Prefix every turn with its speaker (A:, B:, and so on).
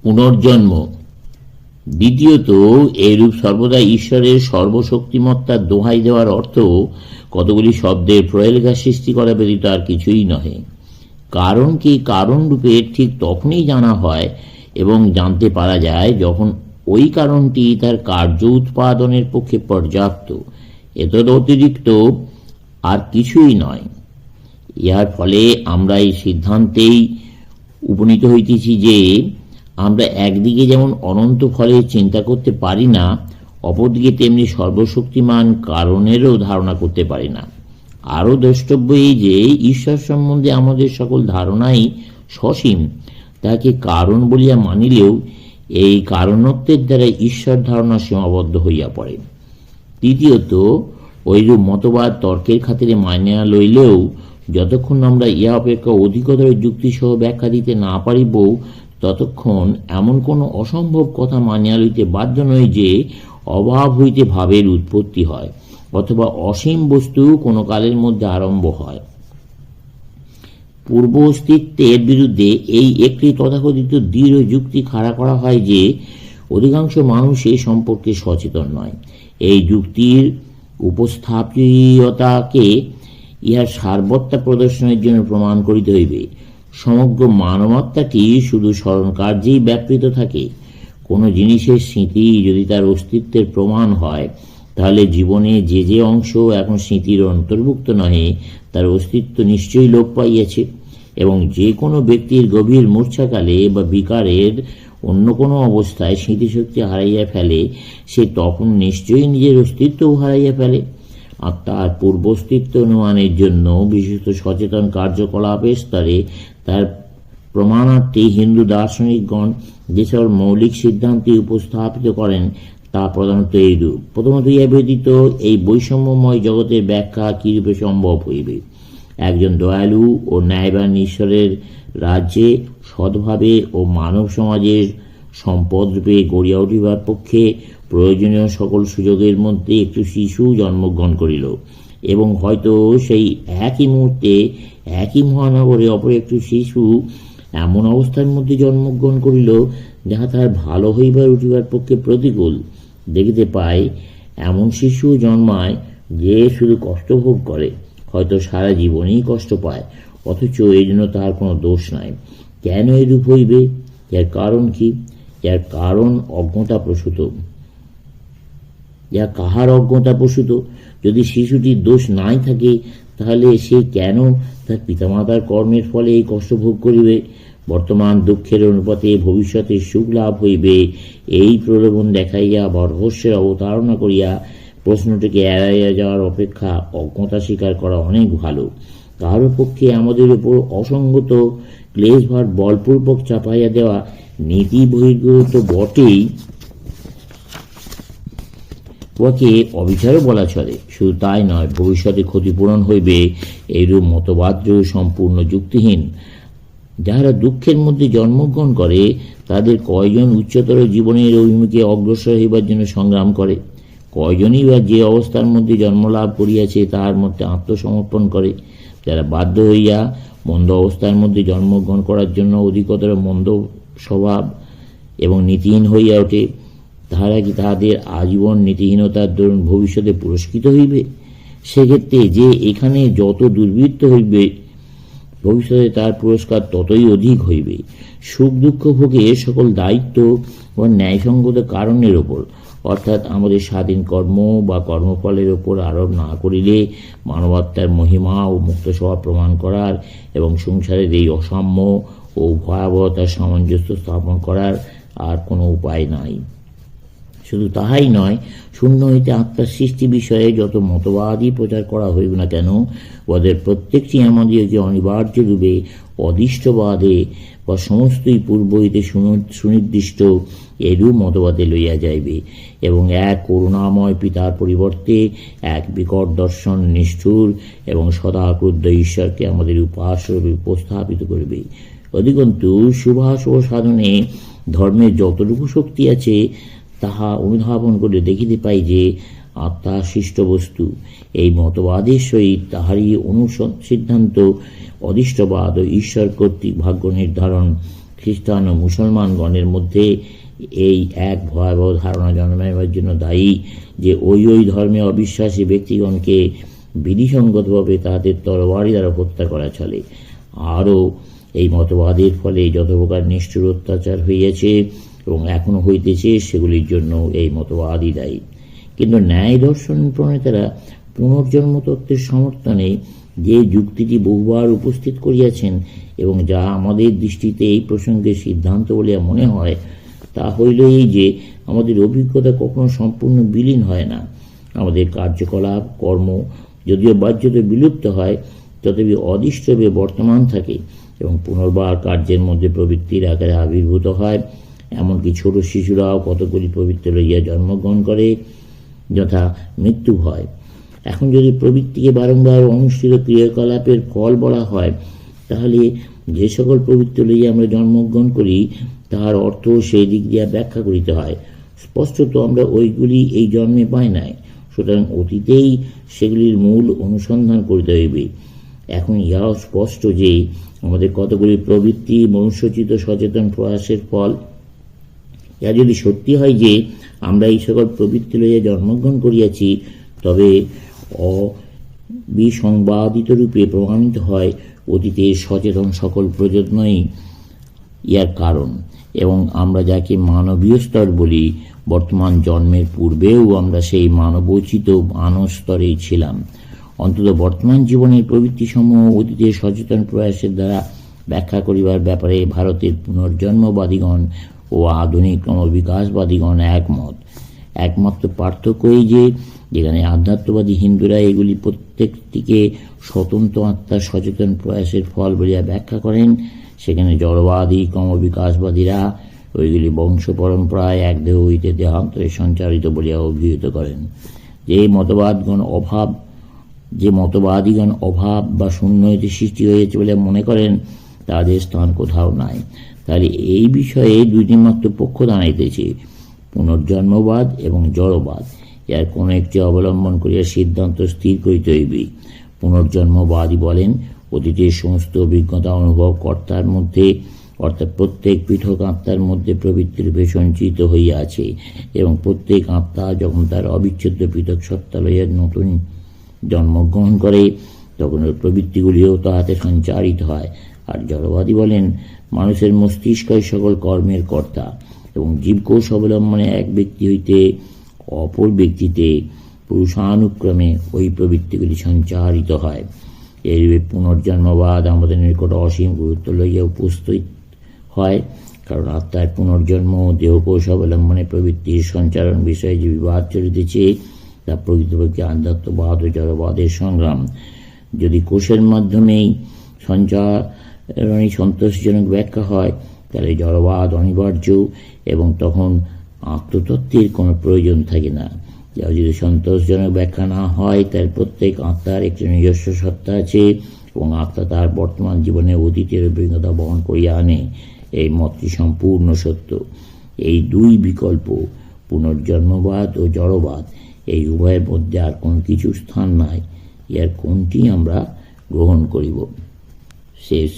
A: পুনর্জন্ম। দ্বিতীয়ত, এইরূপ সর্বদা ঈশ্বরের সর্বশক্তিমত্তার দোহাই দেওয়ার অর্থ কতগুলি শব্দের প্রহেলিকা সৃষ্টি করা ব্যতীত আর কিছুই নহে। কারণ কি কারণ রূপে ঠিক তখনই জানা হয় এবং জানতে পারা যায় যখন ওই কারণটি তার কার্য উৎপাদনের পক্ষে পর্যাপ্ত, এতদ অতিরিক্ত আর কিছুই নয়। ইহার ফলে আমরা এই সিদ্ধান্তেই উপনীত হইতেছি যে আমরা একদিকে যেমন অনন্ত ফলের চিন্তা করতে পারি না, অপরদিকে তেমনি সর্বশক্তিমান কারণেরও ধারণা করতে পারি না। আরও দ্রষ্টব্য এই যে ঈশ্বর সম্বন্ধে আমাদের সকল ধারণাই সসীম। তাকে কারণ বলিয়া মানিলেও এই কারণত্বের দ্বারা ঈশ্বর ধারণা সীমাবদ্ধ হইয়া পড়ে। তৃতীয়ত, ঐরূপ মতবাদ তর্কের খাতিরে মানিয়া লইলেও যতক্ষণ আমরা ইহা অপেক্ষা অধিকতর যুক্তিসহ ব্যাখ্যা দিতে না পারিব, ততক্ষণ এমন কোনো অসম্ভব কথা মানিয়া লইতে বাধ্য নয় যে অভাব হইতে ভাবের উৎপত্তি হয়, অথবা অসীম বস্তু কোনো কালের মধ্যে আরম্ভ হয়। পূর্ব অস্তিত্বের বিরুদ্ধে এই একটি তথাকথিত দৃঢ় যুক্তি খাড়া করা হয় যে অধিকাংশ মানুষ এই সম্পর্কে সচেতন নয়। এই যুক্তির উপস্থাপনীয়তাকে ইহার সারবত্তা প্রদর্শনের জন্য প্রমাণ করিতে হইবে। সমগ্র মানবাত্মাটি শুধু স্মরণ কার্যেই ব্যাপৃত থাকে। কোনো জিনিসের স্মৃতি যদি তার অস্তিত্বের প্রমাণ হয়, তাহলে জীবনে যে যে অংশ এখন স্মৃতির অন্তর্ভুক্ত নহে তার অস্তিত্ব নিশ্চয়ই লোপ পাইয়াছে, এবং যে কোনো ব্যক্তির গভীর মূর্ছাকালে বা বিকারের অন্য কোনো অবস্থায় স্মৃতিশক্তি হারাইয়া ফেলে, সে তখন নিশ্চয়ই নিজের অস্তিত্বও হারাইয়া ফেলে। আর তার পূর্ব অস্তিত্ব অনুমানের জন্য বিশেষত সচেতন কার্যকলাপের স্তরে তার প্রমাণার্থে হিন্দু দার্শনিকগণ যে সকল মৌলিক সিদ্ধান্তে উপস্থাপিত করেন তা প্রধানত এইরূপ। প্রথমত, ইহা ব্যতীত এই বৈষম্যময় জগতের ব্যাখ্যা কিরূপে সম্ভব হইবে? একজন দয়ালু ও ন্যায়বান ঈশ্বরের রাজ্যে সদ্ভাবে ও মানব সমাজের সম্পদ রূপে গড়িয়া উঠিবার পক্ষে প্রয়োজনীয় সকল সুযোগের মধ্যে একটি শিশু জন্মগ্রহণ করিল, এবং হয়তো সেই একই মুহূর্তে একই মহানগরে অপর একটি শিশু এমন অবস্থার মধ্যে জন্মগ্রহণ করিল যাহা তার ভালো হইবার উঠিবার পক্ষে প্রতিকূল। দেখিতে পাই এমন শিশু জন্মায় যে শুধু কষ্ট ভোগ করে, হয়তো সারা জীবনেই কষ্ট পায়, অথচ এই জন্য তার কোনো দোষ নাই। কেন এরূপ হইবে? এর কারণ কি? এর কারণ অজ্ঞতা প্রসূত। ইহা কাহার অজ্ঞতা প্রসূত? যদি শিশুটির দোষ নাই থাকে, তাহলে সে কেন তার পিতামাতার কর্মের ফলে এই কষ্ট ভোগ করিবে? বর্তমান দুঃখের অনুপাতে ভবিষ্যতে সুখ লাভ হইবে, এই প্রলোভন দেখাইয়া বা রহস্যের অবতারণা করিয়া প্রশ্নটিকে এড়াইয়া যাওয়ার অপেক্ষা অজ্ঞতা স্বীকার করা অনেক ভালো। কারো পক্ষে আমাদের উপর অসঙ্গত ক্লেশভার বলপূর্বক চাপাইয়া দেওয়া নীতি বহির্গত বটেই, উহাকে অবিচারও বলা চলে। শুধু তাই নয়, ভবিষ্যতে ক্ষতিপূরণ হইবে এইরূপ মতবাদও সম্পূর্ণ যুক্তিহীন। যাহারা দুঃখের মধ্যে জন্মগ্রহণ করে, তাদের কয়জন উচ্চতর জীবনের অভিমুখে অগ্রসর হইবার জন্য সংগ্রাম করে? কয়জনই বা যে অবস্থার মধ্যে জন্মলাভ করিয়াছে তাহার মধ্যে আত্মসমর্পণ করে? যারা বাধ্য হইয়া মন্দ অবস্থার মধ্যে জন্মগ্রহণ করার জন্য অধিকতর মন্দ স্বভাব এবং নীতিহীন হইয়া ওঠে, তাহারা কি তাহাদের আজীবন নীতিহীনতার দরুন ভবিষ্যতে পুরস্কৃত হইবে? সেক্ষেত্রে যে এখানে যত দুর্বৃত্ত হইবে, ভবিষ্যতে তার পুরস্কার ততই অধিক হইবে। সুখ দুঃখ ভোগে সকল দায়িত্ব ও ন্যায়সঙ্গত কারণের ওপর, অর্থাৎ আমাদের স্বাধীন কর্ম বা কর্মফলের ওপর আরোপ না করিলে মানবাত্মার মহিমা ও মুক্ত স্বভাব প্রমাণ করার এবং সংসারের এই অসাম্য ও ভয়াবহতার সামঞ্জস্য স্থাপন করার আর কোনো উপায় নাই। শুধু তাহাই নয়, শূন্য হইতে আত্মার সৃষ্টি বিষয়ে যত মতবাদই প্রচার করা হইবে না কেন, ওদের প্রত্যেকটি আমাদেরকে অনিবার্য রূপে অদৃষ্টবাদে বা সমস্তই পূর্ব হইতে সুনির্দিষ্ট এরূপ মতবাদে লইয়া যাইবে, এবং এক করুণাময় পিতার পরিবর্তে এক বিকট দর্শন নিষ্ঠুর এবং সদা ক্রুদ্ধ ঈশ্বরকে আমাদের উপাস্যরূপে উপস্থাপিত করিবে। অধিকন্তু শুভাশুভ সাধনে ধর্মের যতটুকু শক্তি আছে তাহা অনুধাবন করে দেখিতে পাই যে আত্মা সৃষ্ট বস্তু। এই মতবাদের সহিত তাহারই অনুসিদ্ধান্ত অদৃষ্টবাদ ও ঈশ্বর কর্তৃক ভাগ্য নির্ধারণ খ্রিস্টান ও মুসলমানগণের মধ্যে এই এক ভয়াবহ ধারণা জন্মাবার জন্য দায়ী যে ওই ধর্মে অবিশ্বাসী ব্যক্তিগণকে বিধিসঙ্গতভাবে তাদের তরবারি দ্বারা হত্যা করা চলে। আরও এই মতবাদের ফলে যত প্রকার নিষ্ঠুর অত্যাচার হইয়াছে এবং এখনো হইতেছে, সেগুলির জন্য এই মতবাদই দায়ী। কিন্তু ন্যায় দর্শন প্রণেতারা পুনর্জন্ম তত্ত্বের সমর্থনে যে যুক্তিটি বহুবার উপস্থিত করিয়াছেন এবং যা আমাদের দৃষ্টিতে এই প্রসঙ্গে সিদ্ধান্ত বলিয়া মনে হয়, তা হইল এই যে আমাদের অভিজ্ঞতা কখনো সম্পূর্ণ বিলীন হয় না। আমাদের কার্যকলাপ কর্ম যদিও বাহ্যত বিলুপ্ত হয়, তথাপি অদৃষ্টভাবে বর্তমান থাকে এবং পুনর্বার কার্যের মধ্যে প্রবৃত্তির আকারে আবির্ভূত হয়। এমনকি ছোট শিশুরাও কতগুলি প্রবৃত্তি লইয়া জন্মগ্রহণ করে, যথা মৃত্যু ভয়। এখন যদি প্রবৃত্তিকে বারংবার অনুষ্ঠিত ক্রিয়াকলাপের ফল বলা হয়, তাহলে যে সকল প্রবৃত্তি লইয়া আমরা জন্মগ্রহণ করি তাহার অর্থ সেই দিক দিয়া ব্যাখ্যা করিতে হয়। স্পষ্টত আমরা ওইগুলি এই জন্মে পাই নাই, সুতরাং অতীতেই সেগুলির মূল অনুসন্ধান করিতে হইবে। এখন ইহাও স্পষ্ট যে আমাদের কতগুলি প্রবৃত্তি মনুষ্যচিত সচেতন প্রয়াসের ফল। ইহা যদি সত্যি হয় যে আমরা এই সকল প্রবৃত্তি লইয়া জন্মগ্রহণ করিয়াছি, তবে অবিসংবাদিত রূপে প্রমাণিত হয় অতীতের সচেতন সকল প্রযত্নই ইয়ার কারণ, এবং আমরা যাকে মানবীয় স্তর বলি, বর্তমান জন্মের পূর্বেও আমরা সেই মানবোচিত মানব স্তরেই ছিলাম। অন্তত বর্তমান জীবনের প্রবৃত্তিসমূহ অতীতের সচেতন প্রয়াসের দ্বারা ব্যাখ্যা করিবার ব্যাপারে ভারতের পুনর্জন্মবাদীগণ ও আধুনিক ক্রমবিকাশবাদীগণ একমত। একমাত্র পার্থক্য এই যে যেখানে আধ্যাত্মবাদী হিন্দুরা এগুলি প্রত্যেকটিকে স্বতন্ত্র আত্মার সচেতন প্রয়াসের ফল বলিয়া ব্যাখ্যা করেন, সেখানে জড়বাদী ক্রমবিকাশবাদীরা ওইগুলি বংশ পরম্পরায় এক দেহ হইতে দেহান্তরে সঞ্চারিত বলিয়া অভিহিত করেন। যে মতবাদীগণ অভাব বা শূন্য হইতে সৃষ্টি হয়েছে বলে মনে করেন, তাদের স্থান কোথাও নাই। তাহলে এই বিষয়ে দুইটি মাত্র পক্ষ দাঁড়াইতেছে, পুনর্জন্মবাদ এবং জড়বাদ। এর কোন একটি অবলম্বন করিয়া সিদ্ধান্ত স্থির করিতে হইবে। পুনর্জন্মবাদী বলেন, অতীতের সমস্ত অভিজ্ঞতা অনুভব কর্তার মধ্যে, অর্থাৎ প্রত্যেক পৃথক আত্মার মধ্যে প্রবৃত্তির রূপে সঞ্চিত হইয়া আছে, এবং প্রত্যেক আত্মা যখন তার অবিচ্ছেদ্য পৃথক সত্তা লইয়া নতুন জন্মগ্রহণ করে, তখন ওই প্রবৃত্তিগুলিও তাহাতে সঞ্চারিত হয়। আর জড়বাদী বলেন, মানুষের মস্তিষ্কই সকল কর্মের কর্তা, এবং জীবকোষ অবলম্বনে এক ব্যক্তি হইতে অপর ব্যক্তিতে পুরুষানুক্রমে ওই প্রবৃত্তিগুলি সঞ্চারিত হয়। এইভাবে পুনর্জন্মবাদ আমাদের নিকট অসীম গুরুত্ব লইয়া উপস্থিত হয়, কারণ আত্মার পুনর্জন্ম দেহকোষ অবলম্বনে প্রবৃত্তির সঞ্চারণ বিষয়ে যে বিবাদ চলিতেছে, তা প্রকৃতপক্ষে আধ্যাত্মবাদ ও জড়বাদের সংগ্রাম। যদি কোষের মাধ্যমেই সঞ্চারণী সন্তোষজনক ব্যাখ্যা হয়, তাহলে জড়বাদ অনিবার্য, এবং তখন আত্মতত্ত্বের কোনো প্রয়োজন থাকে না। যা যদি সন্তোষজনক ব্যাখ্যা না হয়, তার প্রত্যেক আত্মার একটি নিজস্ব সত্তা আছে, এবং আত্মা তার বর্তমান জীবনে অতীতের অভিজ্ঞতা বহন করিয়া আনে। এই মতটি সম্পূর্ণ সত্য। এই দুই বিকল্প, পুনর্জন্মবাদ ও জড়বাদ, এই উভয়ের মধ্যে আর কোনো কিছু স্থান নাই। ইয়ার কোনটি আমরা গ্রহণ করিব? শেষ।